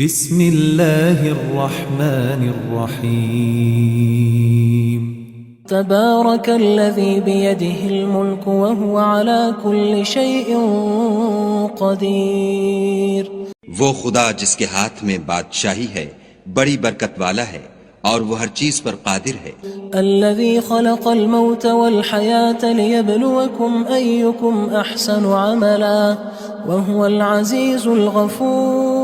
بسم اللہ الرحمن الرحیم تبارك الذي بيده الملك وهو على كل شيء قدير. وہ خدا جس کے ہاتھ میں بادشاہی ہے بڑی برکت والا ہے اور وہ ہر چیز پر قادر ہے. الذي خلق الموت والحياة ليبلوكم أيكم أحسن عملا وهو العزيز الغفور.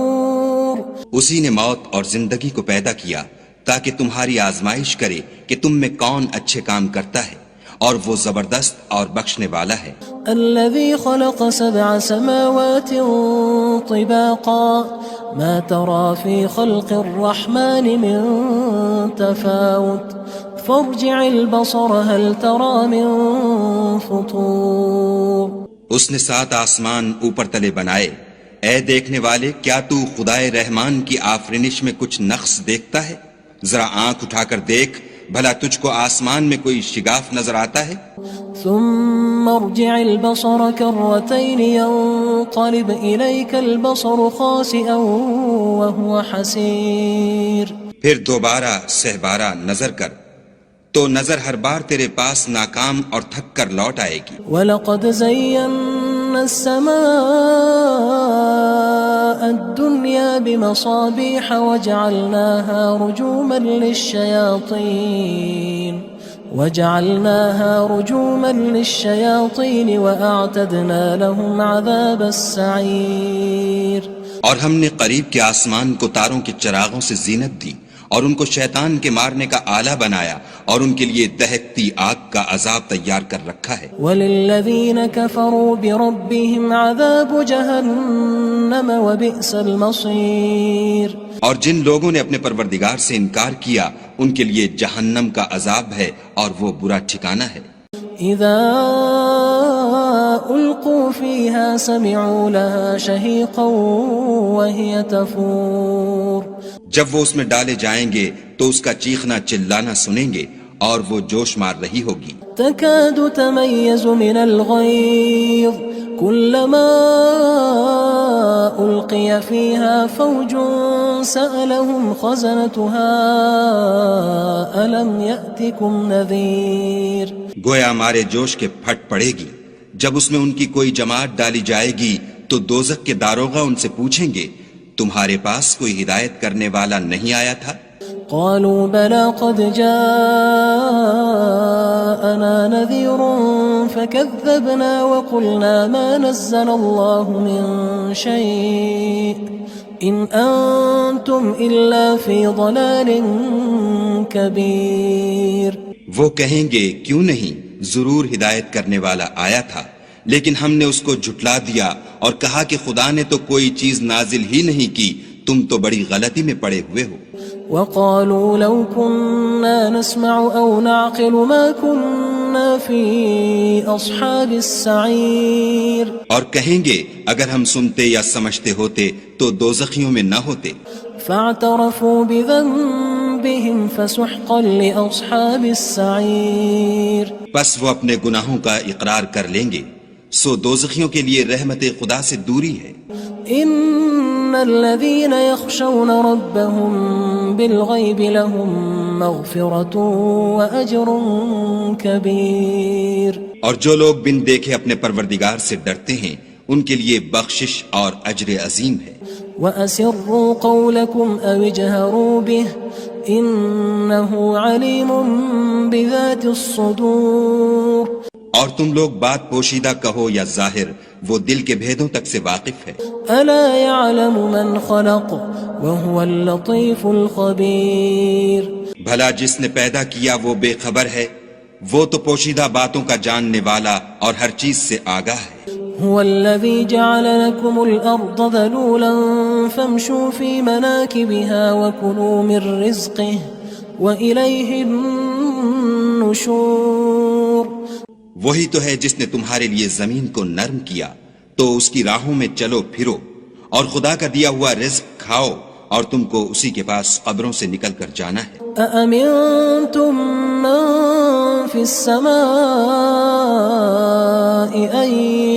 اسی نے موت اور زندگی کو پیدا کیا تاکہ تمہاری آزمائش کرے کہ تم میں کون اچھے کام کرتا ہے اور وہ زبردست اور بخشنے والا ہے. الذي خلق 7 سماوات طباقا ما ترى في خلق الرحمن من تفاوت فارجع البصر هل ترى من فطور. اس نے 7 آسمان اوپر تلے بنائے. اے دیکھنے والے کیا تو خدائے رحمان کی آفرینش میں کچھ نقص دیکھتا ہے؟ ذرا آنکھ اٹھا کر دیکھ بھلا تجھ کو آسمان میں کوئی شگاف نظر آتا ہے؟ ثم ارجع البصر كرتين ينقلب إليك البصر خاسئا وهو حسير. پھر دوبارہ سہبارہ نظر کر تو نظر ہر بار تیرے پاس ناکام اور تھک کر لوٹ آئے گی. وَلَقَدْ زَيَّنَّا السَّمَاءَ الدُّنْيَا بِمَصَابِيحَ وَجَعَلْنَاهَا رُجُومًا لِلشَّيَاطِينِ وَأَعْتَدْنَا لَهُمْ عَذَابَ السَّعِيرِ. اور ہم نے قریب کے آسمان کو تاروں کے چراغوں سے زینت دی اور ان کو شیطان کے مارنے کا آلہ بنایا اور ان کے لیے دہکتی آگ کا عذاب تیار کر رکھا ہے. وَلِلَّذِينَ كَفَرُوا بِرَبِّهِمْ عَذَابُ جَهَنَّمَ وَبِئْسَ الْمَصِيرُ. اور جن لوگوں نے اپنے پروردگار سے انکار کیا ان کے لیے جہنم کا عذاب ہے اور وہ برا ٹھکانہ ہے. اذا القوا فيها سمعوا لها شهيقا وهي تفور. جب وہ اس میں ڈالے جائیں گے تو اس کا چیخنا چلانا سنیں گے اور وہ جوش مار رہی ہوگی. تكاد تميز من الغيظ كلما ألقي فيها فوج سألهم خزنتها ألم يأتكم نذير. گویا مارے جوش کے پھٹ پڑے گی. جب اس میں ان کی کوئی جماعت ڈالی جائے گی تو دوزخ کے داروغہ ان سے پوچھیں گے تمہارے پاس کوئی ہدایت کرنے والا نہیں آیا تھا؟ قالوا بلى قد جاءنا نذير فكذبنا وقلنا ما نزل الله من شيء إن أنتم إلا في ضلال كبير. وہ کہیں گے کیوں نہیں، ضرور ہدایت کرنے والا آیا تھا لیکن ہم نے اس کو جھٹلا دیا اور کہا کہ خدا نے تو کوئی چیز نازل ہی نہیں کی، تم تو بڑی غلطی میں پڑے ہوئے ہو. وقالوا لو كنا نسمع أو نعقل ما كنا في أصحاب السعير. اور کہیں گے اگر ہم سنتے یا سمجھتے ہوتے تو دوزخیوں میں نہ ہوتے. فاعترفوا بذنبهم فسحقا لأصحاب السعير. پس وہ اپنے گناہوں کا اقرار کر لیں گے سو دوزخیوں کے لیے رحمت خدا سے دوری ہے. ان الذين يخشون ربهم بالغيب لهم مغفرة وأجر كبير. اور جو لوگ بن دیکھے اپنے پروردگار سے ڈرتے ہیں ان کے لیے بخشش اور اجر عظیم ہے. وَأَسِرُّوا قَوْلَكُمْ أَوِ اجْهَرُوا بِهِ إِنَّهُ عَلِيمٌ بِذَاتِ الصُّدُورِ. اور تم لوگ بات پوشیدہ کہو یا ظاہر وہ دل کے بھیدوں تک سے واقف ہے. أَلَا يَعْلَمُ مَنْ خَلَقَ وَهُوَ اللَّطِيفُ الْخَبِيرُ. بھلا جس نے پیدا کیا وہ بے خبر ہے، وہ تو پوشیدہ باتوں کا جاننے والا اور ہر چیز سے آگاہ ہے. هو الذي جعل لكم الأرض ذلولا فامشوا في مناكبها وكلوا من رزقه وإليه النشور. وہی تو ہے جس نے تمہارے لیے زمین کو نرم کیا تو اس کی راہوں میں چلو پھرو اور خدا کا دیا ہوا رزق کھاؤ اور تم کو اسی کے پاس قبروں سے نکل کر جانا ہے. أأمنتم من في السماء أن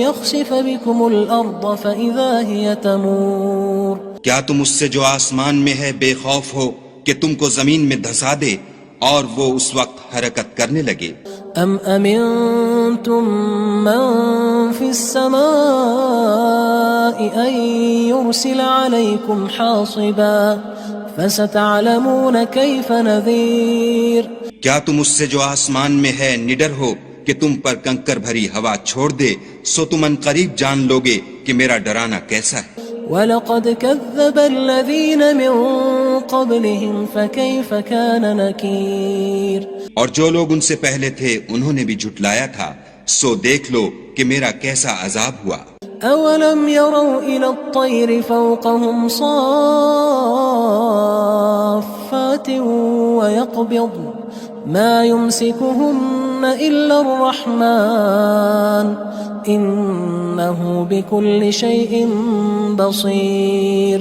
يخسف بكم الأرض فإذا هي تمور. کیا تم اس سے جو آسمان میں ہے بے خوف ہو کہ تم کو زمین میں دھسا دے اور وہ اس وقت حرکت کرنے لگے؟ ام امنتم من في السماء ان يرسل عليكم حاصبا فستعلمون كيف نذير کیا تم اس سے جو آسمان میں ہے نڈر ہو کہ تم پر کنکر بھری ہوا چھوڑ دے، سو تم ان قریب جان لوگے کہ میرا ڈرانا کیسا ہے۔ وَلَقَدْ كَذَّبَ الَّذِينَ مِن قَبْلِهِمْ فَكَيْفَ كَانَ نَكِيرٌ اور جو لوگ ان سے پہلے تھے انہوں نے بھی جھٹلایا تھا، سو دیکھ لو کہ میرا کیسا عذاب ہوا۔ أَوَلَمْ يَرَوْا إِلَى الطَّيْرِ فَوْقَهُمْ صَافَّاتٍ وَيَقْبِضْنَ مَا يُمْسِكُهُنَّ إِلَّا الرَّحْمَنُ إِنَّهُ بِكُلِّ شَيْءٍ بَصِيرٌ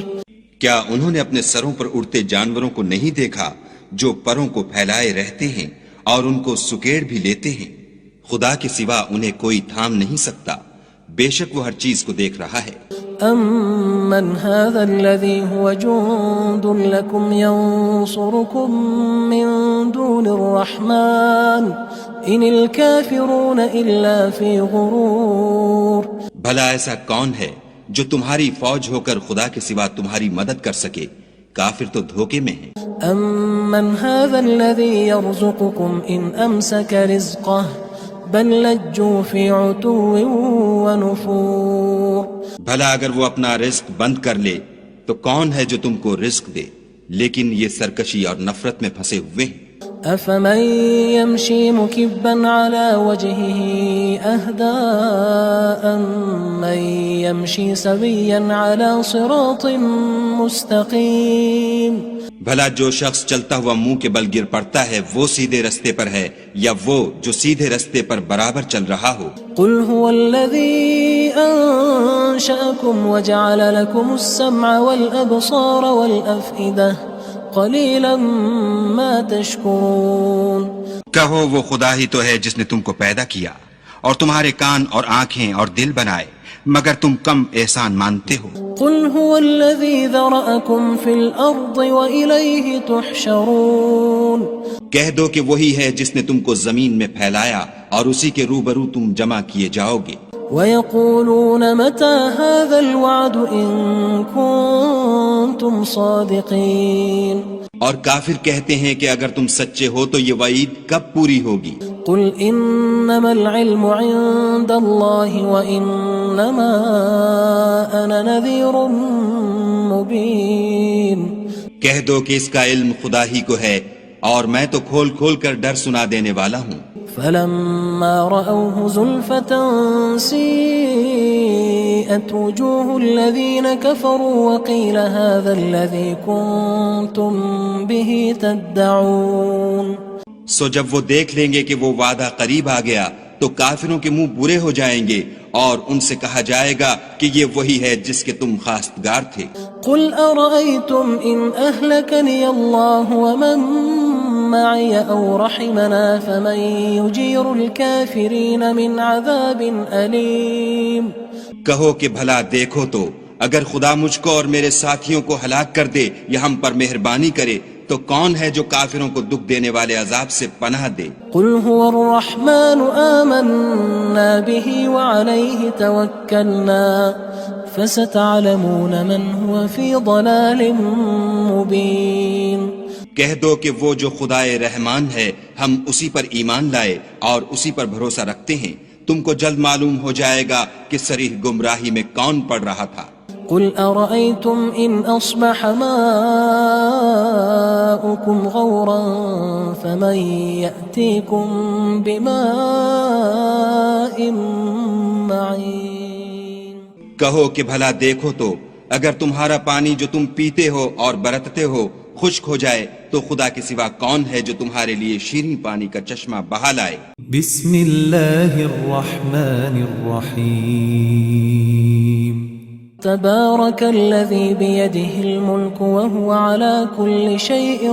کیا انہوں نے اپنے سروں پر اڑتے جانوروں کو نہیں دیکھا جو پروں کو پھیلائے رہتے ہیں اور ان کو سکیڑ بھی لیتے ہیں؟ خدا کے سوا انہیں کوئی تھام نہیں سکتا، بے شک وہ ہر چیز کو دیکھ رہا ہے۔ أَمَّنْ هَذَا الَّذِي هُوَ جُندٌ لَكُمْ يَنصُرُكُم مِّن دُونِ الرَّحْمَنِ إِنِ الْكَافِرُونَ إِلَّا فِي غُرُورٍ بھلا ایسا کون ہے جو تمہاری فوج ہو کر خدا کے سوا تمہاری مدد کر سکے؟ کافر تو دھوکے میں ہیں۔ أَمَّنْ هَذَا الَّذِي يَرْزُقُكُمْ إِنْ أَمْسَكَ رِزْقَهُ بَلْ لَجُّوا فِي عُتُوٍّ وَنُفُورٍ بھلا اگر وہ اپنا رزق بند کر لے تو کون ہے جو تم کو رزق دے؟ لیکن یہ سرکشی اور نفرت میں پھنسے ہوئے ہیں۔ أَفَمَن يَمْشِي مُكِبًّا عَلَى وَجْهِهِ أَهْدَىٰ أَمَّن يَمْشِي سَوِيًّا عَلَى صِرَاطٍ مُّسْتَقِيمٍ بھلا جو شخص چلتا ہوا منہ کے بل گر پڑتا ہے وہ سیدھے رستے پر ہے یا وہ جو سیدھے رستے پر برابر چل رہا ہو؟ قُلْ هُوَ الَّذِي أَنشَأَكُمْ وَجَعَلَ لَكُمُ السَّمْعَ وَالْأَبْصَارَ وَالْأَفْئِدَةَ قَلِيلًا مَا تَشْكُرُونَ کہو وہ خدا ہی تو ہے جس نے تم کو پیدا کیا اور تمہارے کان اور آنکھیں اور دل بنائے، مگر تم کم احسان مانتے ہو۔ قُلْ هُوَ الَّذِي ذَرَأَكُمْ فِي الْأَرْضِ وَإِلَيْهِ تُحْشَرُونَ کہہ دو کہ وہی ہے جس نے تم کو زمین میں پھیلایا اور اسی کے روبرو تم جمع کیے جاؤ گے۔ وَيَقُولُونَ مَتَى هَذَا الْوَعْدُ إِن كُنتُمْ صَادِقِينَ اور کافر کہتے ہیں کہ اگر تم سچے ہو تو یہ وعید کب پوری ہوگی؟ قُلْ إِنَّمَا الْعِلْمُ عِندَ اللَّهِ وَإِنَّمَا أَنَا نَذِيرٌ مُّبِينٌ کہہ دو کہ اس کا علم خدا ہی کو ہے اور میں تو کھول کھول کر ڈر سنا دینے والا ہوں۔ فَلَمَّا رَأَوْهُ زُلْفَةً سِيئَتْ وُجُوهُ الَّذِينَ كَفَرُوا وَقِيلَ هَذَا الَّذِي كُنتُم بِهِ تَدَّعُونَ سو جب وہ دیکھ لیں گے کہ وہ وعدہ قریب آ گیا تو کافروں کے منہ برے ہو جائیں گے اور ان سے کہا جائے گا کہ یہ وہی ہے جس کے تم خواستگار تھے۔ قُلْ أَرَأَيْتُمْ إِنْ أَهْلَكَنِيَ اللَّهُ وَمَن مَّعِيَ أَوْ رَحِمَنَا فَمَن يُجِيرُ الْكَافِرِينَ مِنْ عَذَابٍ أَلِيمٍ کہو کہ بھلا دیکھو تو اگر خدا مجھ کو اور میرے ساتھیوں کو ہلاک کر دے یا ہم پر مہربانی کرے تو کون ہے جو کافروں کو دکھ دینے والے عذاب سے پناہ دے؟ قُلْ هُوَ الرَّحْمَنُ آمَنَّا بِهِ وَعَلَيْهِ تَوَكَّلْنَا فَسَتَعْلَمُونَ مَنْ هُوَ فِي ضَلَالٍ مُّبِينٍ کہہ دو کہ وہ جو خدائے رحمان ہے ہم اسی پر ایمان لائے اور اسی پر بھروسہ رکھتے ہیں، تم کو جلد معلوم ہو جائے گا کہ صریح گمراہی میں کون پڑ رہا تھا۔ قُلْ أَرَأَيْتُمْ إِنْ أَصْبَحَ مَاؤُكُمْ غَوْرًا فَمَن يَأْتِيكُم بِمَاءٍ مَّعِينٍ کہو کہ بھلا دیکھو تو اگر تمہارا پانی جو تم پیتے ہو اور برتتے ہو خشک ہو جائے تو خدا کے سوا کون ہے جو تمہارے لیے شیریں پانی کا چشمہ بہا لائے؟ بسم اللہ الرحمن الرحیم تبارك الذي بيده الملك وهو على كل شيء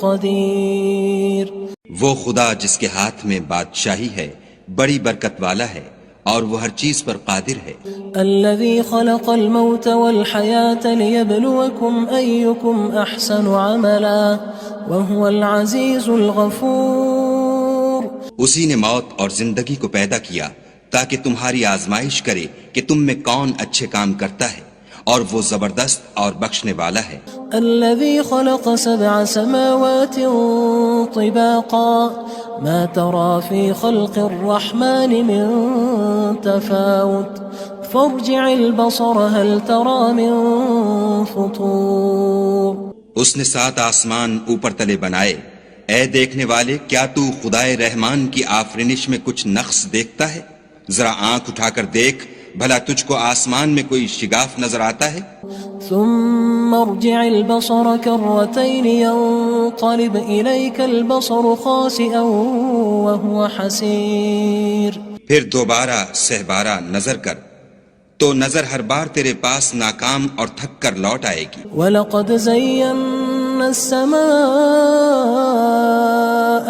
قدير وہ خدا جس کے ہاتھ میں بادشاہی ہے بڑی برکت والا ہے اور وہ ہر چیز پر قادر ہے. الذي خلق الموت والحياة ليبلوكم أيكم أحسن عملا وهو العزيز الغفور. اسی نے موت اور زندگی کو پیدا کیا تاکہ تمہاری آزمائش کرے کہ تم میں کون اچھے کام کرتا ہے، اور وہ زبردست اور بخشنے والا ہے. الذي خلق 7 سماوات طباقا ما ترى في خلق الرحمن من تفاوت فارجع البصر هل ترى من فطور. اس نے 7 آسمان اوپر تلے بنائے. اے دیکھنے والے، کیا تو خدائے رحمان کی آفرینش میں کچھ نقص دیکھتا ہے؟ ذرا آنکھ اٹھا کر دیکھ، بھلا تجھ کو آسمان میں کوئی شگاف نظر آتا ہے؟ ثم ارجع البصر كرتين ينقلب إليك البصر خاسئا وهو حسير. پھر دوبارہ سہبارہ نظر کر تو نظر ہر بار تیرے پاس ناکام اور تھک کر لوٹ آئے گی. وَلَقَدْ زَيَّنَّا السَّمَاءَ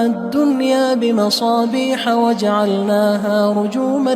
الدُّنْيَا بِمَصَابِيحَ وَجَعَلْنَاهَا رُجُومًا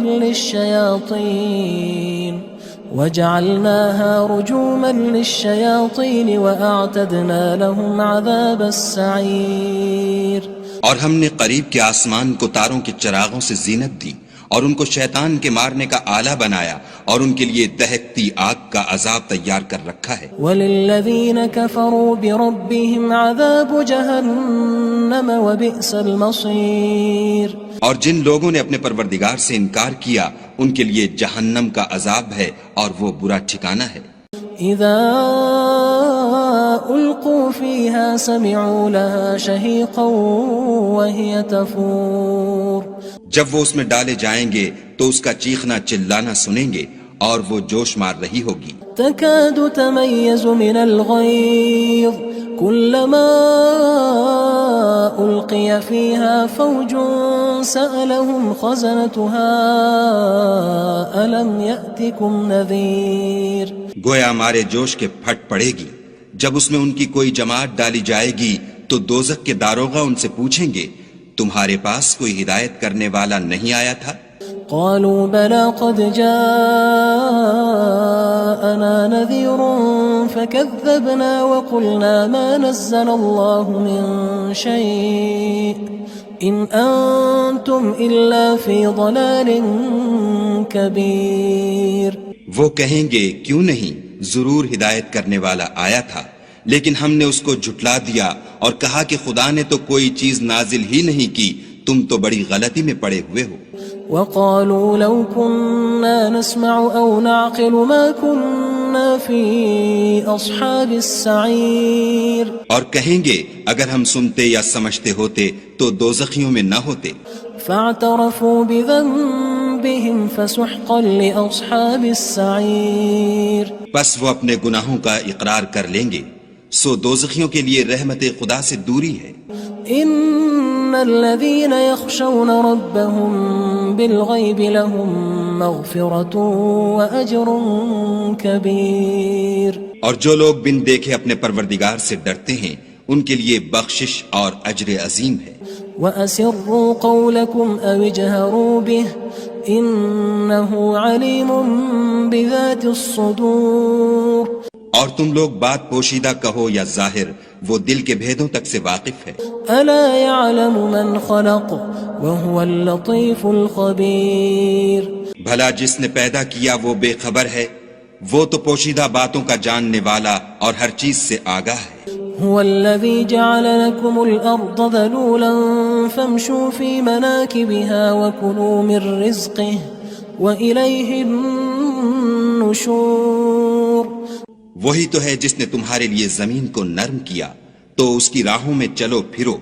لِلشَّيَاطِينِ وَأَعْتَدْنَا لَهُمْ عَذَابَ السَّعِيرِ. اور ہم نے قریب کے آسمان کو تاروں کے چراغوں سے زینت دی اور ان کو شیطان کے مارنے کا آلہ بنایا اور ان کے لیے دہکتی آگ کا عذاب تیار کر رکھا ہے. وَلِلَّذِينَ كَفَرُوا بِرَبِّهِمْ عَذَابُ جَهَنَّمَ وَبِئْسَ الْمَصِيرُ. اور جن لوگوں نے اپنے پروردگار سے انکار کیا ان کے لیے جہنم کا عذاب ہے اور وہ برا ٹھکانہ ہے. اذا القوا فيها سمعوا لها شهيقا وهي تفور. جب وہ اس میں ڈالے جائیں گے تو اس کا چیخنا چلانا سنیں گے اور وہ جوش مار رہی ہوگی. تكاد تميز من الغيظ كلما ألقي فيها فوج سألهم خزنتها ألم يأتكم نذير. گویا ہمارے جوش کے پھٹ پڑے گی. جب اس میں ان کی کوئی جماعت ڈالی جائے گی تو دوزخ کے داروغہ ان سے پوچھیں گے تمہارے پاس کوئی ہدایت کرنے والا نہیں آیا تھا؟ قالوا بلى قد جاءنا نذير فكذبنا وقلنا ما نزل الله من شيء إن أنتم إلا في ضلال كبير. وہ کہیں گے کیوں نہیں، ضرور ہدایت کرنے والا آیا تھا، لیکن ہم نے اس کو جھٹلا دیا اور کہا کہ خدا نے تو کوئی چیز نازل ہی نہیں کی، تم تو بڑی غلطی میں پڑے ہوئے ہو. وقالوا لو كنا نسمع أو نعقل ما كنا في أصحاب السعير. اور کہیں گے اگر ہم سنتے یا سمجھتے ہوتے تو دوزخیوں میں نہ ہوتے. فاعترفوا بذنبهم فسحقا لأصحاب السعير. بس وہ اپنے گناہوں کا اقرار کر لیں گے، سو دوزخیوں کے لیے رحمت خدا سے دوری ہے. ان الذين يخشون ربهم بالغيب لهم مغفرة واجر كبير. اور جو لوگ بن دیکھے اپنے پروردگار سے ڈرتے ہیں ان کے لیے بخشش اور اجر عظیم ہے. واسروا قولكم او اجهروا به انه عليم بذات الصدور. اور تم لوگ بات پوشیدہ کہو یا ظاہر، وہ دل کے بھیدوں تک سے واقف ہے. الا يعلم من خلق وهو اللطيف الخبير. بھلا جس نے پیدا کیا وہ بے خبر ہے، وہ تو پوشیدہ باتوں کا جاننے والا اور ہر چیز سے آگاہ ہے. هو الذي جعل لكم الأرض ذلولا فامشوا في مناكبها وكلوا من رزقه وإليه النشور. وہی تو ہے جس نے تمہارے لیے زمین کو نرم کیا تو اس کی راہوں میں چلو پھرو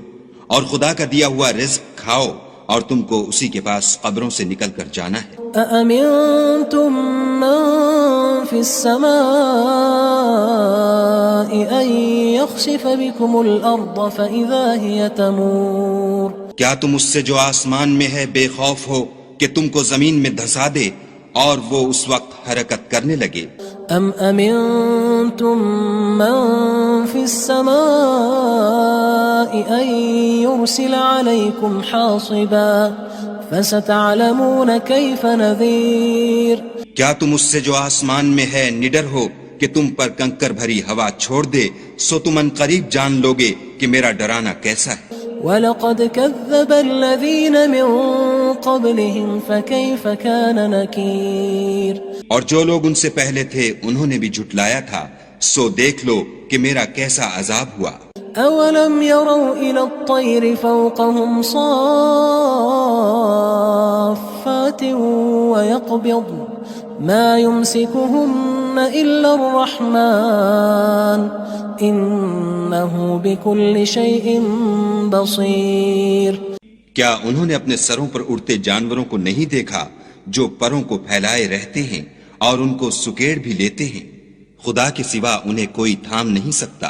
اور خدا کا دیا ہوا رزق کھاؤ اور تم کو اسی کے پاس قبروں سے نکل کر جانا ہے. أأمنتم من في السماء أن يخسف بكم الأرض فإذا هي تمور. کیا تم اس سے جو آسمان میں ہے بے خوف ہو کہ تم کو زمین میں دھسا دے اور وہ اس وقت حرکت کرنے لگے؟ ام امنتم من في السماء ان يرسل عليكم حاصبا فستعلمون كيف نذير کیا تم اس سے جو آسمان میں ہے نڈر ہو کہ تم پر کنکر بھری ہوا چھوڑ دے، سو تم ان قریب جان لوگے کہ میرا ڈرانا کیسا ہے۔ وَلَقَدْ كَذَّبَ الَّذِينَ مِن قَبْلِهِمْ فَكَيْفَ كَانَ نَكِيرٌ اور جو لوگ ان سے پہلے تھے انہوں نے بھی جھٹلایا تھا، سو دیکھ لو کہ میرا کیسا عذاب ہوا۔ أَوَلَمْ يَرَوْا إِلَى الطَّيْرِ فَوْقَهُمْ صَافَّاتٍ وَيَقْبِضْنَ مَا يُمْسِكُهُنَّ إِلَّا الرَّحْمَنُ إِنَّهُ بِكُلِّ شَيْءٍ بَصِيرٌ کیا انہوں نے اپنے سروں پر اڑتے جانوروں کو نہیں دیکھا جو پروں کو پھیلائے رہتے ہیں اور ان کو سکیڑ بھی لیتے ہیں؟ خدا کے سوا انہیں کوئی تھام نہیں سکتا،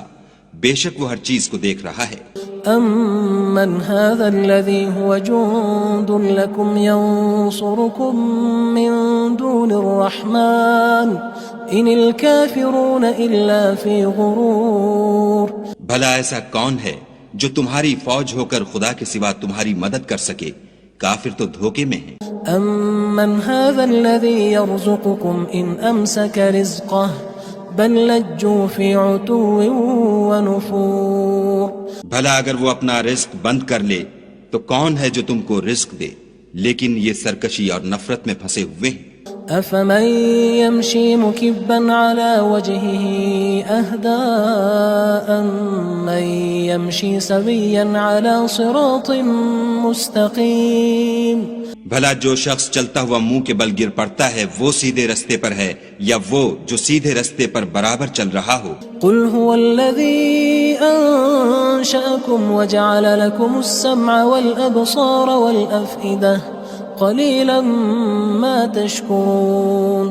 بے شک وہ ہر چیز کو دیکھ رہا ہے۔ أَمَّنْ هَذَا الَّذِي هُوَ جُندٌ لَكُمْ يَنصُرُكُم مِّن دُونِ الرَّحْمَنِ إِنِ الْكَافِرُونَ إِلَّا فِي غُرُورٍ بھلا ایسا کون ہے جو تمہاری فوج ہو کر خدا کے سوا تمہاری مدد کر سکے؟ کافر تو دھوکے میں ہیں۔ أَمَّنْ هَذَا الَّذِي يَرْزُقُكُمْ إِنْ أَمْسَكَ رِزْقَهُ بَل لَجُّوا فِي عُتُوٍّ وَنُفُورٍ بھلا اگر وہ اپنا رزق بند کر لے تو کون ہے جو تم کو رزق دے؟ لیکن یہ سرکشی اور نفرت میں پھنسے ہوئے ہیں۔ أَفَمَن يَمْشِي مُكِبًّا عَلَى وَجْهِهِ أَهْدَىٰ أَمَّن يَمْشِي سَوِيًّا عَلَى صِرَاطٍ مُّسْتَقِيمٍ بھلا جو شخص چلتا ہوا منہ کے بل گر پڑتا ہے وہ سیدھے رستے پر ہے یا وہ جو سیدھے رستے پر برابر چل رہا ہو؟ قُلْ هُوَ الَّذِي أَنشَأَكُمْ وَجَعَلَ لَكُمُ السَّمْعَ وَالْأَبْصَارَ وَالْأَفْئِدَةَ قَلِيلًا مَا تَشْكُرُونَ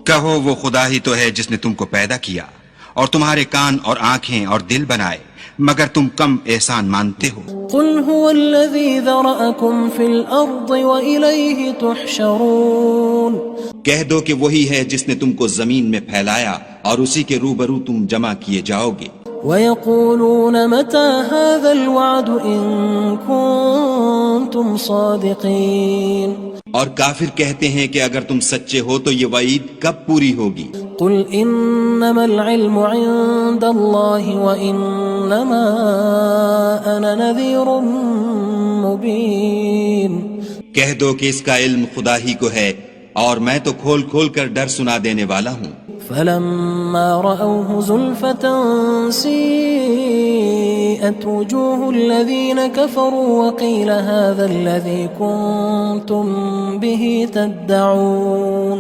کہو وہ خدا ہی تو ہے جس نے تم کو پیدا کیا اور تمہارے کان اور آنکھیں اور دل بنائے، مگر تم کم احسان مانتے ہو۔ قُلْ هُوَ الَّذِي ذَرَأَكُمْ فِي الْأَرْضِ وَإِلَيْهِ تُحْشَرُونَ کہہ دو کہ وہی ہے جس نے تم کو زمین میں پھیلایا اور اسی کے روبرو تم جمع کیے جاؤ گے۔ وَيَقُولُونَ مَتَى هَذَا الْوَعْدُ إِن كُنتُمْ صَادِقِينَ اور کافر کہتے ہیں کہ اگر تم سچے ہو تو یہ وعید کب پوری ہوگی؟ قُلْ إِنَّمَا الْعِلْمُ عِندَ اللَّهِ وَإِنَّمَا أَنَا نَذِيرٌ مُّبِينٌ کہہ دو کہ اس کا علم خدا ہی کو ہے اور میں تو کھول کھول کر ڈر سنا دینے والا ہوں۔ فَلَمَّا رَأَوْهُ زُلْفَةً سِيئَتْ وُجُوهُ الَّذِينَ كَفَرُوا وَقِيلَ هَذَا الَّذِي كُنتُم بِهِ تَدَّعُونَ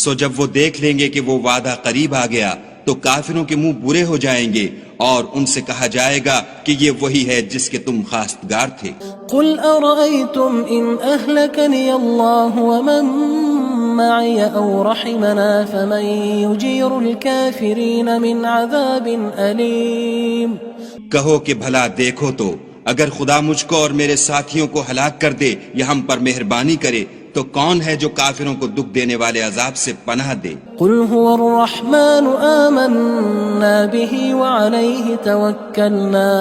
سو جب وہ دیکھ لیں گے کہ وہ وعدہ قریب آ گیا تو کافروں کے منہ برے ہو جائیں گے اور ان سے کہا جائے گا کہ یہ وہی ہے جس کے تم خواستگار تھے۔ قُلْ أَرَأَيْتُمْ إِنْ أَهْلَكَنِيَ اللَّهُ وَمَن مَّعِيَ أَوْ رَحِمَنَا فَمَن يُجِيرُ الْكَافِرِينَ مِنْ عَذَابٍ أَلِيمٍ کہو کہ بھلا دیکھو تو اگر خدا مجھ کو اور میرے ساتھیوں کو ہلاک کر دے یا ہم پر مہربانی کرے تو کون ہے جو کافروں کو دکھ دینے والے عذاب سے پناہ دے؟ قُلْ هُوَ الرَّحْمَنُ آمَنَّا بِهِ وَعَلَيْهِ تَوَكَّلْنَا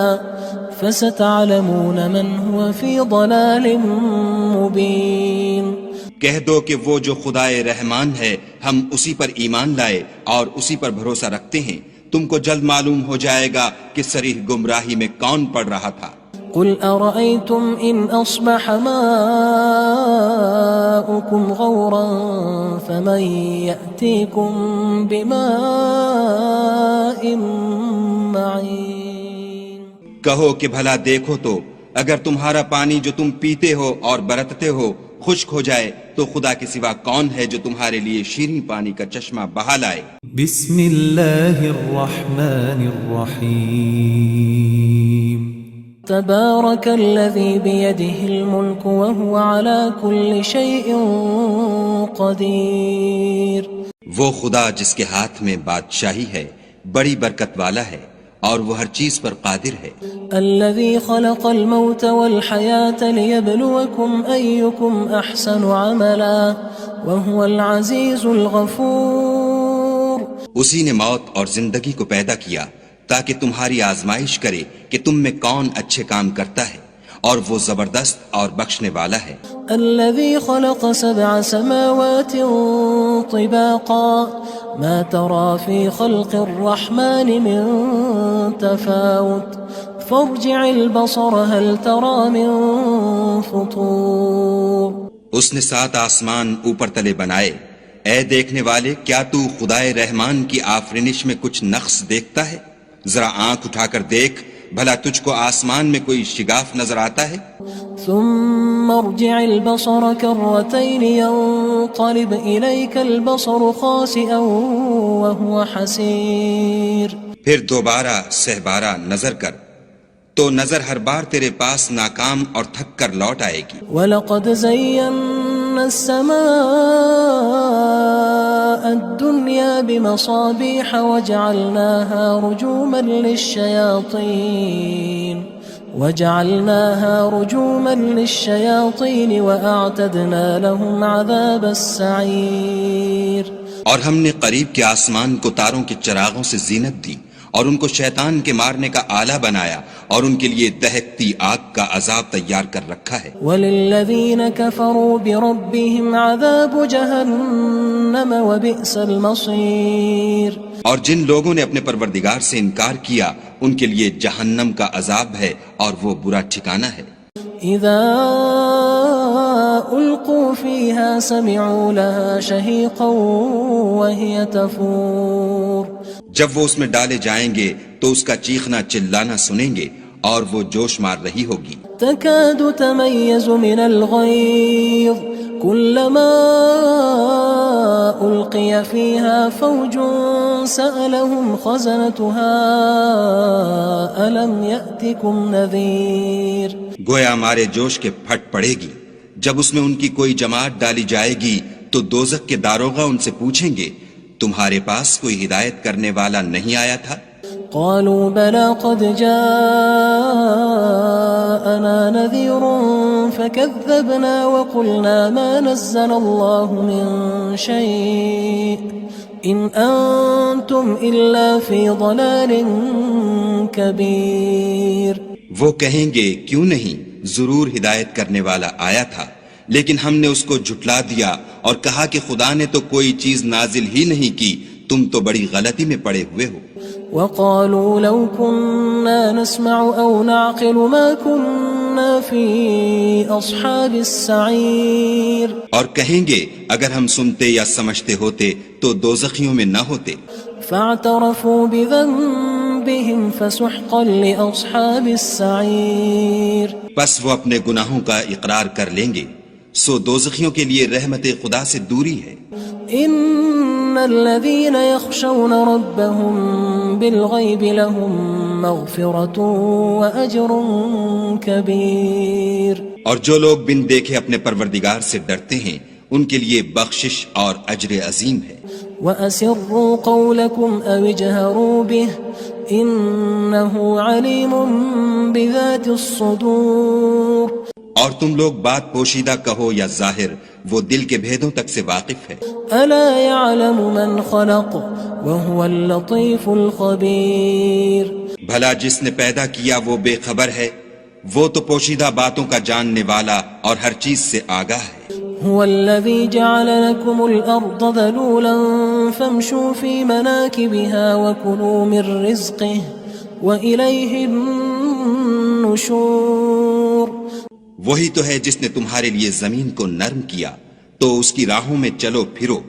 فَسَتَعْلَمُونَ مَنْ هُوَ فِي ضَلَالٍ مُّبِينٍ کہہ دو کہ وہ جو خدائے رحمان ہے ہم اسی پر ایمان لائے اور اسی پر بھروسہ رکھتے ہیں، تم کو جلد معلوم ہو جائے گا کہ صریح گمراہی میں کون پڑ رہا تھا۔ قُلْ أَرَأَيْتُمْ إِنْ أَصْبَحَ مَاؤُكُمْ غَوْرًا فَمَن يَأْتِيكُم بِمَاءٍ مَّعِينٍ کہو کہ بھلا دیکھو تو اگر تمہارا پانی جو تم پیتے ہو اور برتتے ہو خشک ہو جائے تو خدا کے سوا کون ہے جو تمہارے لیے شیریں پانی کا چشمہ بہا لائے؟ بسم اللہ الرحمن الرحیم تبارك الذي بيده الملك وهو على كل شيء قدير وہ خدا جس کے ہاتھ میں بادشاہی ہے بڑی برکت والا ہے اور وہ ہر چیز پر قادر ہے۔ الذي خلق الموت والحياة ليبلوكم أيكم أحسن عملا وهو العزيز الغفور اسی نے موت اور زندگی کو پیدا کیا تاکہ تمہاری آزمائش کرے کہ تم میں کون اچھے کام کرتا ہے، اور وہ زبردست اور بخشنے والا ہے۔ الذي خلق 7 سماوات طباقا ما ترى في خلق الرحمن من تفاوت فارجع البصر هل ترى من فطور۔ اس نے 7 آسمان اوپر تلے بنائے، اے دیکھنے والے کیا تو خدائے رحمان کی آفرینش میں کچھ نقص دیکھتا ہے؟ ذرا آنکھ اٹھا کر دیکھ، بھلا تجھ کو آسمان میں کوئی شگاف نظر آتا ہے؟ ثم ارجع البصر كرتين ينقلب إليك البصر خاسئا وهو حسير۔ پھر دوبارہ سہبارہ نظر کر تو نظر ہر بار تیرے پاس ناکام اور تھک کر لوٹ آئے گی۔ وَلَقَدْ زَيَّنَّا السَّمَاءَ الدُّنْيَا بِمَصَابِيحَ وَجَعَلْنَاهَا رُجُومًا لِلشَّيَاطِينِ وَأَعْتَدْنَا لَهُمْ عَذَابَ السَّعِيرِ۔ اور ہم نے قریب کے آسمان کو تاروں کے چراغوں سے زینت دی اور ان کو شیطان کے مارنے کا آلہ بنایا اور ان کے لیے دہکتی آگ کا عذاب تیار کر رکھا ہے۔ وَلِلَّذِينَ كَفَرُوا بِرَبِّهِمْ عَذَابُ جَهَنَّمَ وَبِئْسَ الْمَصِيرُ۔ اور جن لوگوں نے اپنے پروردگار سے انکار کیا ان کے لیے جہنم کا عذاب ہے اور وہ برا ٹھکانہ ہے۔ اذا القوا فيها سمعوا لها شهيقا وهي تفور۔ جب وہ اس میں ڈالے جائیں گے تو اس کا چیخنا چلانا سنیں گے اور وہ جوش مار رہی ہوگی۔ تكاد تميز من الغيظ كلما ألقي فيها فوج سألهم خزنتها ألم يأتكم نذير۔ گویا ہمارے جوش کے پھٹ پڑے گی جب اس میں ان کی کوئی جماعت ڈالی جائے گی تو دوزخ کے داروغہ ان سے پوچھیں گے تمہارے پاس کوئی ہدایت کرنے والا نہیں آیا تھا؟ قالوا بلى قد جاءنا نذير فكذبنا وقلنا ما نزل الله من شيء إن أنتم إلا في ضلال كبير۔ وہ کہیں گے کیوں نہیں، ضرور ہدایت کرنے والا آیا تھا، لیکن ہم نے اس کو جھٹلا دیا اور کہا کہ خدا نے تو کوئی چیز نازل ہی نہیں کی، تم تو بڑی غلطی میں پڑے ہوئے ہو۔ وقالوا لو كنا نسمع أو نعقل ما كنا في أصحاب السعير۔ اور کہیں گے اگر ہم سنتے یا سمجھتے ہوتے تو دوزخیوں میں نہ ہوتے۔ فاعترفوا بذنبهم فسحقا لأصحاب السعير۔ پس وہ اپنے گناہوں کا اقرار کر لیں گے، سو دوزخیوں کے لیے رحمت خدا سے دوری ہے۔ ان الذين يخشون ربهم بالغيب لهم مغفرة واجر كبير۔ اور جو لوگ بن دیکھے اپنے پروردگار سے ڈرتے ہیں ان کے لیے بخشش اور اجر عظیم ہے۔ وَأَسِرُّوا قَوْلَكُمْ أَوِ اجْهَرُوا بِهِ إِنَّهُ عَلِيمٌ بِذَاتِ الصُّدُورِ۔ اور تم لوگ بات پوشیدہ کہو یا ظاہر، وہ دل کے بھیدوں تک سے واقف ہے۔ أَلَا يَعْلَمُ مَنْ خَلَقَ وَهُوَ اللَّطِيفُ الْخَبِيرُ۔ بھلا جس نے پیدا کیا وہ بے خبر ہے، وہ تو پوشیدہ باتوں کا جاننے والا اور ہر چیز سے آگاہ ہے۔ هو الذي جعل لكم الأرض ذلولا فامشوا في مناكبها وكلوا من رزقه وإليه النشور۔ وہی تو ہے جس نے تمہارے لیے زمین کو نرم کیا تو اس کی راہوں میں چلو پھرو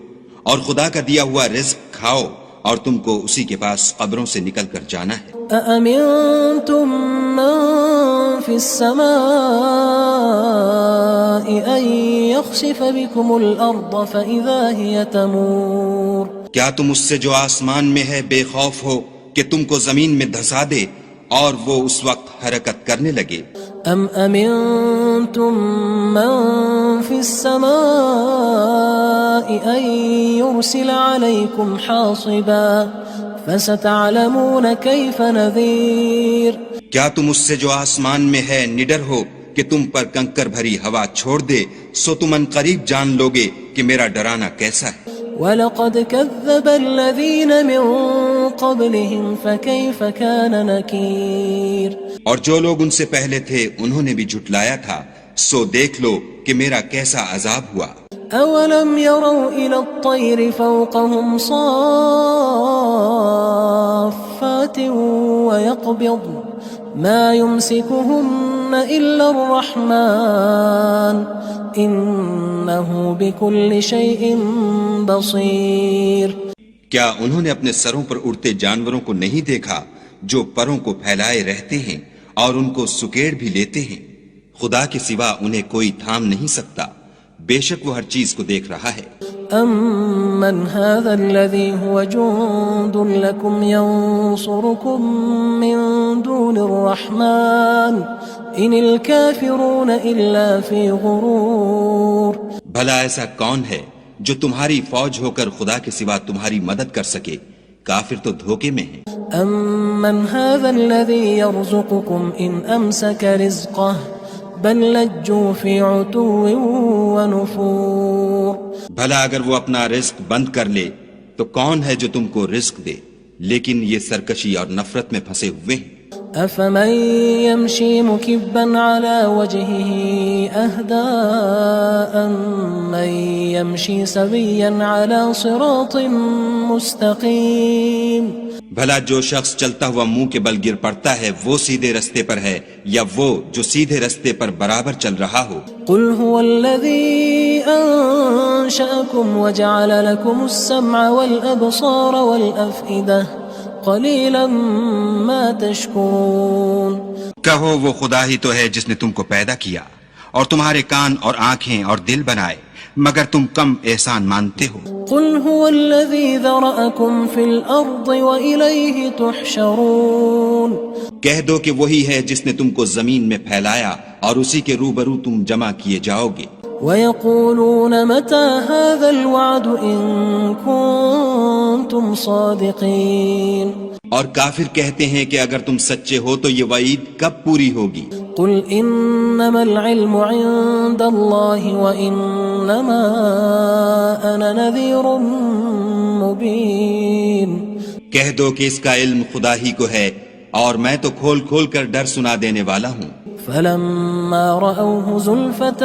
اور خدا کا دیا ہوا رزق کھاؤ اور تم کو اسی کے پاس قبروں سے نکل کر جانا ہے۔ أأمنتم من في السماء أن يخسف بكم الأرض فإذا هي تمور۔ کیا تم اس سے جو آسمان میں ہے بے خوف ہو کہ تم کو زمین میں دھسا دے اور وہ اس وقت حرکت کرنے لگے؟ ام امنتم من في السماء ان يرسل عليكم حاصبا فستعلمون كيف نذير۔ کیا تم اس سے جو آسمان میں ہے نڈر ہو کہ تم پر کنکر بھری ہوا چھوڑ دے، سو تم ان قریب جان لوگے کہ میرا ڈرانا کیسا ہے۔ وَلَقَدْ كَذَّبَ الَّذِينَ مِن قبلهم فكيف كان نكير اور جو لوگ ان سے پہلے تھے انہوں نے بھی جھٹلایا تھا، سو دیکھ لو کہ میرا کیسا عذاب ہوا۔ أولم يروا إلى الطير فوقهم صافات ويقبض ما يمسكهن إلا الرحمن إنه بكل شيء بصير۔ کیا انہوں نے اپنے سروں پر اڑتے جانوروں کو نہیں دیکھا جو پروں کو پھیلائے رہتے ہیں اور ان کو سکیڑ بھی لیتے ہیں؟ خدا کے سوا انہیں کوئی تھام نہیں سکتا، بے شک وہ ہر چیز کو دیکھ رہا ہے۔ أَمَّنْ هَذَا الَّذِي هُوَ جُندٌ لَكُمْ يَنصُرُكُم مِّن دُونِ الرَّحْمَٰنِ إِنِ الْكَافِرُونَ إِلَّا فِي غُرُورٍ۔ بھلا ایسا کون ہے جو تمہاری فوج ہو کر خدا کے سوا تمہاری مدد کر سکے؟ کافر تو دھوکے میں ہیں۔ أَمَّنْ هَذَا الَّذِي يَرْزُقُكُمْ إِنْ أَمْسَكَ رِزْقَهُ بل لجوا في عتو ونفور۔ بھلا اگر وہ اپنا رزق بند کر لے تو کون ہے جو تم کو رزق دے، لیکن یہ سرکشی اور نفرت میں پھنسے ہوئے ہیں۔ أفمن يمشي مكبا على وجهه أهدى أمن يمشي سويا على صراط مستقيم۔ بھلا جو شخص چلتا ہوا منہ کے بل گر پڑتا ہے وہ سیدھے رستے پر ہے یا وہ جو سیدھے رستے پر برابر چل رہا ہو؟ قل هو الذي أنشأكم وجعل لكم السمع والأبصار والأفئدة قلیلا ما تشکرون۔ کہو وہ خدا ہی تو ہے جس نے تم کو پیدا کیا اور تمہارے کان اور آنکھیں اور دل بنائے، مگر تم کم احسان مانتے ہو۔ قل هو الذی ذرأکم فی الارض وإلیہ تحشرون۔ کہہ دو کہ وہی ہے جس نے تم کو زمین میں پھیلایا اور اسی کے روبرو تم جمع کیے جاؤ گے۔ وَيَقُولُونَ مَتَى هَذَا الْوَعْدُ إِن كُنتُمْ صَادِقِينَ۔ اور کافر کہتے ہیں کہ اگر تم سچے ہو تو یہ وعید کب پوری ہوگی؟ قُلْ إِنَّمَا الْعِلْمُ عِندَ اللَّهِ وَإِنَّمَا أَنَا نَذِيرٌ مُبِينٌ۔ کہہ دو کہ اس کا علم خدا ہی کو ہے اور میں تو کھول کھول کر ڈر سنا دینے والا ہوں۔ فلما رأوه زلفة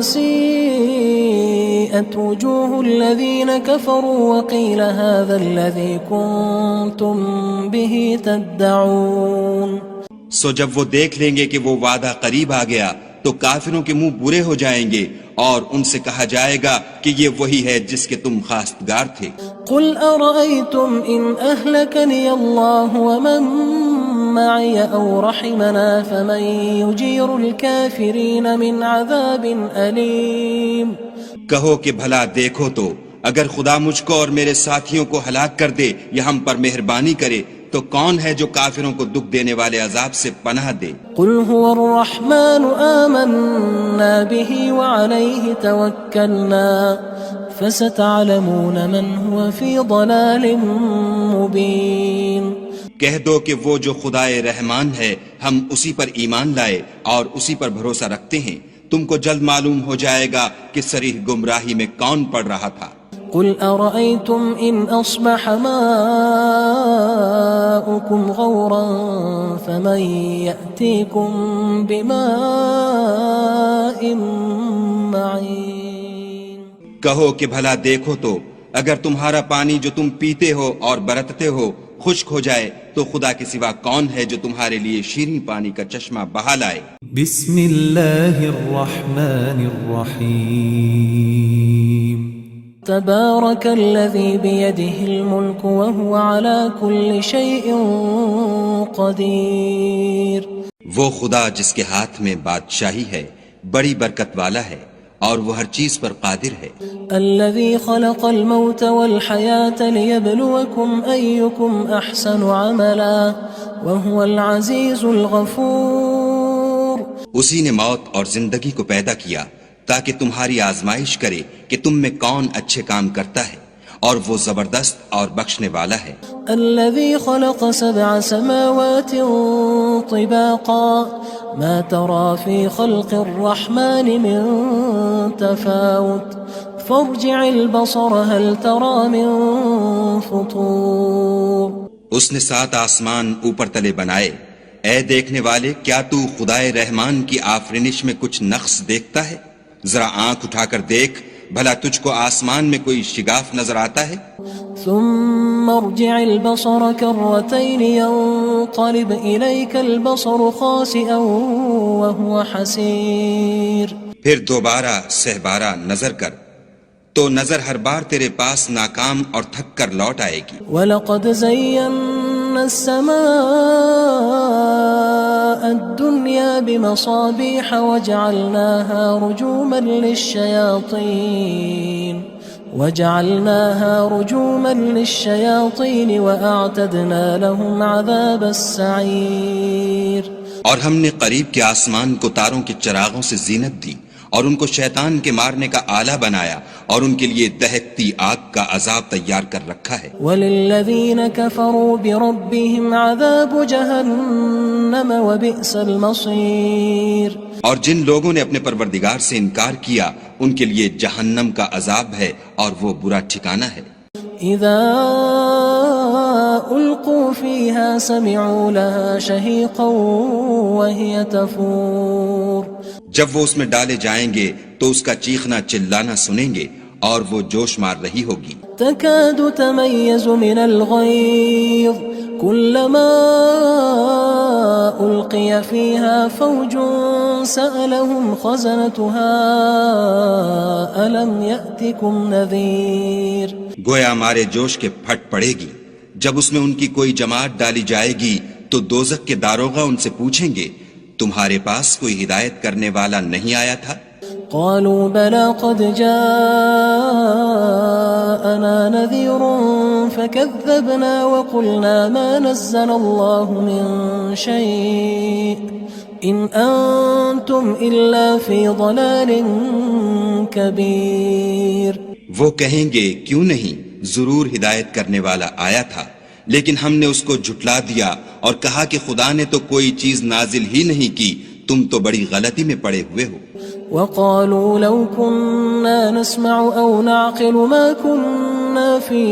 سيئت وجوه الذين كفروا وقيل هذا الذي كنتم به تدعون۔ سو جب وہ دیکھ لیں گے کہ وہ وعدہ قریب آ گیا تو کافروں کے منہ برے ہو جائیں گے اور ان سے کہا جائے گا کہ یہ وہی ہے جس کے تم خواستگار تھے۔ قل أرأيتم إن أهلكني الله ومن معي أو رحمنا فمن يجير الكافرين من عذاب أليم۔ کہو کہ بھلا دیکھو تو اگر خدا مجھ کو اور میرے ساتھیوں کو ہلاک کر دے یا ہم پر مہربانی کرے تو کون ہے جو کافروں کو دکھ دینے والے عذاب سے پناہ دے؟ قل هو الرحمن آمنا به وعليه توكلنا فستعلمون من هو في ضلال مبين۔ کہہ دو کہ وہ جو خدائے رحمان ہے ہم اسی پر ایمان لائے اور اسی پر بھروسہ رکھتے ہیں، تم کو جلد معلوم ہو جائے گا کہ صریح گمراہی میں کون پڑ رہا تھا۔ قل أرأيتم إن أصبح ماؤكم غورا فمن يأتيكم بماء معين۔ کہو کہ بھلا دیکھو تو اگر تمہارا پانی جو تم پیتے ہو اور برتتے ہو خشک ہو جائے تو خدا کے سوا کون ہے جو تمہارے لیے شیریں پانی کا چشمہ بہا لائے؟ بسم اللہ الرحمن الرحیم۔ تبارك الذي بيده الملك وهو على كل شيء قدير۔ وہ خدا جس کے ہاتھ میں بادشاہی ہے بڑی برکت والا ہے اور وہ ہر چیز پر قادر ہے۔ الذي خلق الموت والحياة ليبلوكم أيكم أحسن عملا وهو العزيز الغفور۔ اسی نے موت اور زندگی کو پیدا کیا تاکہ تمہاری آزمائش کرے کہ تم میں کون اچھے کام کرتا ہے اور وہ زبردست اور بخشنے والا ہے۔ الذي خلق 7 سماوات طباقا ما ترى في خلق الرحمن من تفاوت فارجع البصر هل ترى من فطور۔ اس نے 7 آسمان اوپر تلے بنائے، اے دیکھنے والے کیا تو خدائے رحمان کی آفرینش میں کچھ نقص دیکھتا ہے؟ ذرا آنکھ اٹھا کر دیکھ، بھلا تجھ کو آسمان میں کوئی شگاف نظر آتا ہے؟ ثم ارجع البصر كرتين ينقلب إليك البصر خاسئا وهو حسير. پھر دوبارہ سہبارہ نظر کر تو نظر ہر بار تیرے پاس ناکام اور تھک کر لوٹ آئے گی. وَلَقَدْ زَيَّنَّا السَّمَاءَ الدُّنْيَا بِمَصَابِيحَ وَجَعَلْنَاهَا رُجُومًا لِلشَّيَاطِينِ وَأَعْتَدْنَا لَهُمْ عَذَابَ السَّعِيرِ. اور ہم نے قریب کے آسمان کو تاروں کے چراغوں سے زینت دی اور ان کو شیطان کے مارنے کا آلہ بنایا اور ان کے لیے دہکتی آگ کا عذاب تیار کر رکھا ہے. وَلِلَّذِينَ كَفَرُوا بِرَبِّهِمْ عَذَابُ جَهَنَّمَ وَبِئْسَ الْمَصِيرُ. اور جن لوگوں نے اپنے پروردگار سے انکار کیا ان کے لیے جہنم کا عذاب ہے اور وہ برا ٹھکانہ ہے. اذا القوا فيها سمعوا لها شهيقا وهي تفور. جب وہ اس میں ڈالے جائیں گے تو اس کا چیخنا چلانا سنیں گے اور وہ جوش مار رہی ہوگی. تكاد تميز من الغيظ كلما ألقي فيها فوج سألهم خزنتها ألم يأتكم نذير. گویا ہمارے جوش کے پھٹ پڑے گی جب اس میں ان کی کوئی جماعت ڈالی جائے گی تو دوزخ کے داروغہ ان سے پوچھیں گے تمہارے پاس کوئی ہدایت کرنے والا نہیں آیا تھا؟ قالوا بلى قد جاءنا نذير فكذبنا وقلنا ما نزل الله من شيء إن أنتم إلا في ضلال كبير. وہ کہیں گے کیوں نہیں، ضرور ہدایت کرنے والا آیا تھا، لیکن ہم نے اس کو جھٹلا دیا اور کہا کہ خدا نے تو کوئی چیز نازل ہی نہیں کی، تم تو بڑی غلطی میں پڑے ہوئے ہو. وقالوا لو كنا نسمع أو نعقل ما كنا في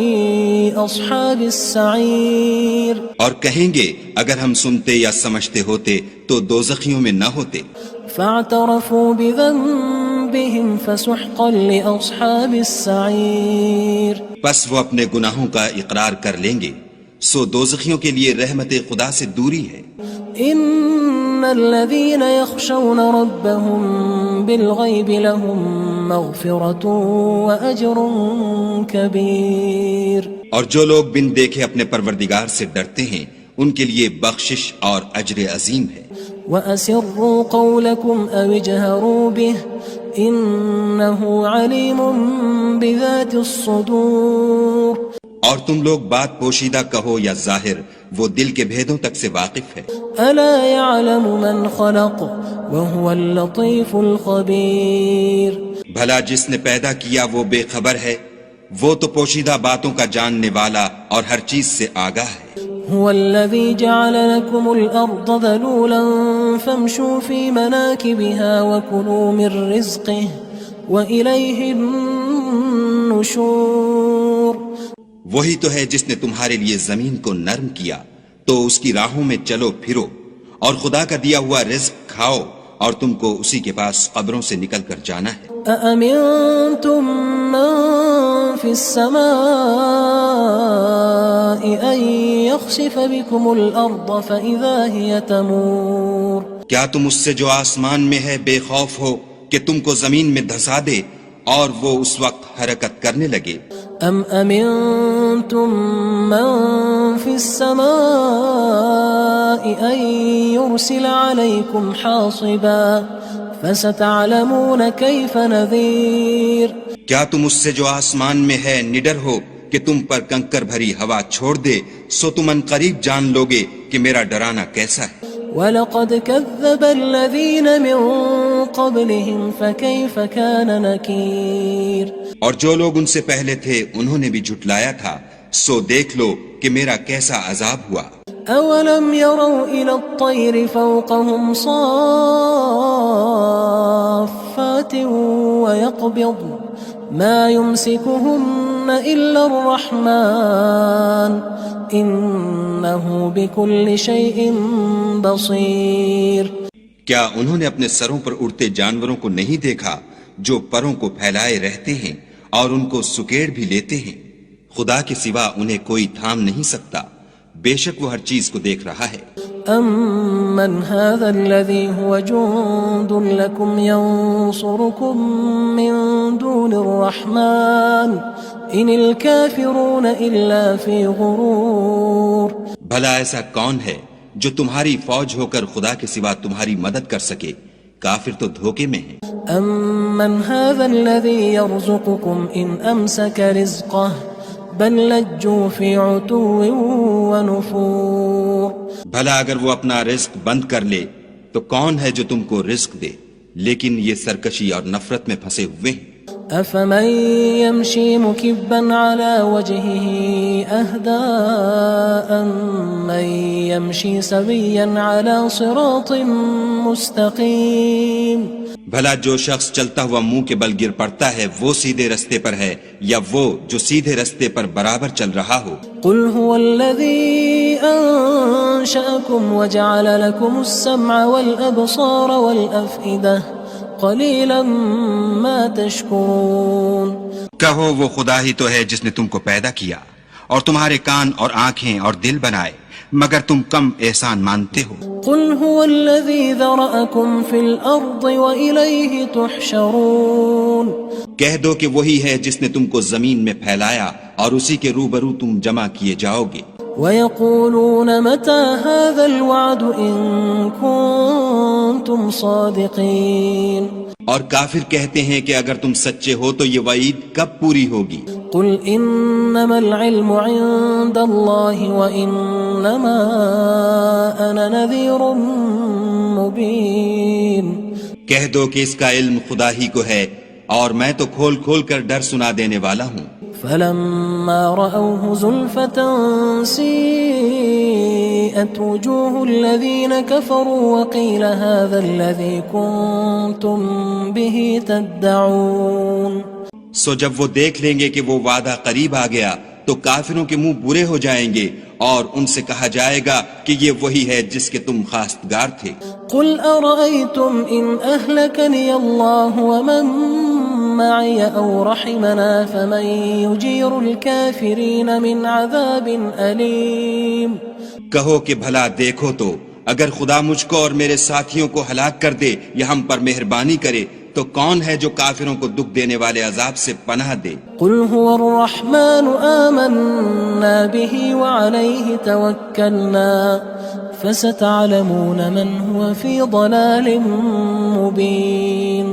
أصحاب السعير. اور کہیں گے اگر ہم سنتے یا سمجھتے ہوتے تو دوزخیوں میں نہ ہوتے. فاعترفوا بذنبهم فسحقا لأصحاب السعير. پس وہ اپنے گناہوں کا اقرار کر لیں گے، سو دوزخیوں کے لیے رحمت خدا سے دوری ہے. ان الذين يخشون ربهم بالغيب لهم مغفرة واجر كبير. اور جو لوگ بن دیکھے اپنے پروردگار سے ڈرتے ہیں ان کے لیے بخشش اور اجر عظیم ہے. واسروا قولكم او اجهروا به انه عليم بذات الصدور. اور تم لوگ بات پوشیدہ کہو یا ظاہر، وہ دل کے بھیدوں تک سے واقف ہے. الا يعلم من خلق وهو اللطيف الخبير. بھلا جس نے پیدا کیا وہ بے خبر ہے، وہ تو پوشیدہ باتوں کا جاننے والا اور ہر چیز سے آگاہ ہے. هو الذي جعل لكم الأرض ذلولا فامشوا في مناكبها وكلوا من رزقه وإليه النشور. وہی تو ہے جس نے تمہارے لیے زمین کو نرم کیا تو اس کی راہوں میں چلو پھرو اور خدا کا دیا ہوا رزق کھاؤ اور تم کو اسی کے پاس قبروں سے نکل کر جانا ہے. أأمنتم من في السماء أن يخسف بكم الأرض فإذا هي تمور. کیا تم اس سے جو آسمان میں ہے بے خوف ہو کہ تم کو زمین میں دھسا دے اور وہ اس وقت حرکت کرنے لگے؟ ام امنتم من في السماء ان يرسل عليكم حاصبا فستعلمون كيف نذير. کیا تم اس سے جو آسمان میں ہے نڈر ہو کہ تم پر کنکر بھری ہوا چھوڑ دے، سو تم ان قریب جان لوگے کہ میرا ڈرانا کیسا ہے. وَلَقَدْ كَذَّبَ الَّذِينَ مِن قَبْلِهِمْ فَكَيْفَ كَانَ نَكِيرٌ. اور جو لوگ ان سے پہلے تھے انہوں نے بھی جھٹلایا تھا، سو دیکھ لو کہ میرا کیسا عذاب ہوا. أَوَلَمْ يَرَوْا إِلَى الطَّيْرِ فَوْقَهُمْ صَافَّاتٍ وَيَقْبِضْنَ مَا يُمْسِكُهُنَّ إِلَّا الرَّحْمَنُ إنه بكل شيء بصير. کیا انہوں نے اپنے سروں پر اڑتے جانوروں کو نہیں دیکھا جو پروں کو پھیلائے رہتے ہیں اور ان کو سکیڑ بھی لیتے ہیں؟ خدا کے سوا انہیں کوئی تھام نہیں سکتا، بے شک وہ ہر چیز کو دیکھ رہا ہے. أَمَّنْ هَذَا الَّذِي هُوَ جُندٌ لَكُمْ يَنصُرُكُم مِّن دُونِ الرَّحْمَنِ إِنِ الْكَافِرُونَ إِلَّا فِي غُرُورٍ. بھلا ایسا کون ہے جو تمہاری فوج ہو کر خدا کے سوا تمہاری مدد کر سکے؟ کافر تو دھوکے میں ہیں. أَمَّنْ هَذَا الَّذِي يَرْزُقُكُمْ إِنْ أَمْسَكَ رِزْقَهُ بل لجوا فی عتو ونفور. بھلا اگر وہ اپنا رزق بند کر لے تو کون ہے جو تم کو رزق دے؟ لیکن یہ سرکشی اور نفرت میں پھنسے ہوئے ہیں. افمن يمشي مكبا على وجهه اهدى من يمشي سويا على صراط مستقيم. بھلا جو شخص چلتا ہوا منہ کے بل گر پڑتا ہے وہ سیدھے رستے پر ہے یا وہ جو سیدھے رستے پر برابر چل رہا ہو؟ قل هو الذي انشأكم وجعل لكم السمع والابصار والافئدة قلیلا ما تشکرون. کہو وہ خدا ہی تو ہے جس نے تم کو پیدا کیا اور تمہارے کان اور آنکھیں اور دل بنائے، مگر تم کم احسان مانتے ہو. قل هو الذی ذرأکم فی الارض وإلیہ تحشرون. کہہ دو کہ وہی ہے جس نے تم کو زمین میں پھیلایا اور اسی کے روبرو تم جمع کیے جاؤ گے. وَيَقُولُونَ مَتَى هَذَا الْوَعْدُ إِن كُنتُمْ صَادِقِينَ. اور کافر کہتے ہیں کہ اگر تم سچے ہو تو یہ وعید کب پوری ہوگی؟ قُلْ إِنَّمَا الْعِلْمُ عِندَ اللَّهِ وَإِنَّمَا أَنَا نَذِيرٌ مُبِينٌ. کہہ دو کہ اس کا علم خدا ہی کو ہے اور میں تو کھول کھول کر ڈر سنا دینے والا ہوں. فلما رأوه زلفة سيئت وجوه الذين كفروا وقيل هذا الذي كنتم به تدعون. سو جب وہ دیکھ لیں گے کہ وہ وعدہ قریب آ گیا تو کافروں کے منہ برے ہو جائیں گے اور ان سے کہا جائے گا کہ یہ وہی ہے جس کے تم خواستگار تھے. قل أرأيتم إن أهلكني الله ومن معي أو رحمنا فمن يجير الكافرين من عذاب أليم. کہو کہ بھلا دیکھو تو اگر خدا مجھ کو اور میرے ساتھیوں کو ہلاک کر دے یا ہم پر مہربانی کرے تو کون ہے جو کافروں کو دکھ دینے والے عذاب سے پناہ دے؟ قل هو الرحمن آمنا به وعليه توكلنا فستعلمون من هو في ضلال مبين.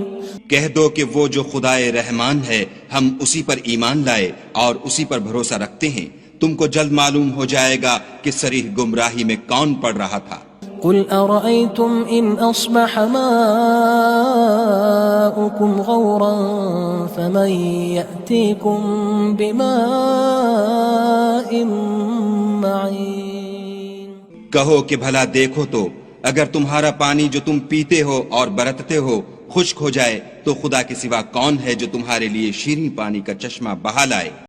کہہ دو کہ وہ جو خدائے رحمان ہے ہم اسی پر ایمان لائے اور اسی پر بھروسہ رکھتے ہیں، تم کو جلد معلوم ہو جائے گا کہ صریح گمراہی میں کون پڑ رہا تھا. قل أرأيتم إن أصبح ماؤكم غورا فمن يأتيكم بماء معين. کہو کہ بھلا دیکھو تو اگر تمہارا پانی جو تم پیتے ہو اور برتتے ہو خشک ہو جائے تو خدا کے سوا کون ہے جو تمہارے لیے شیریں پانی کا چشمہ بہا لائے.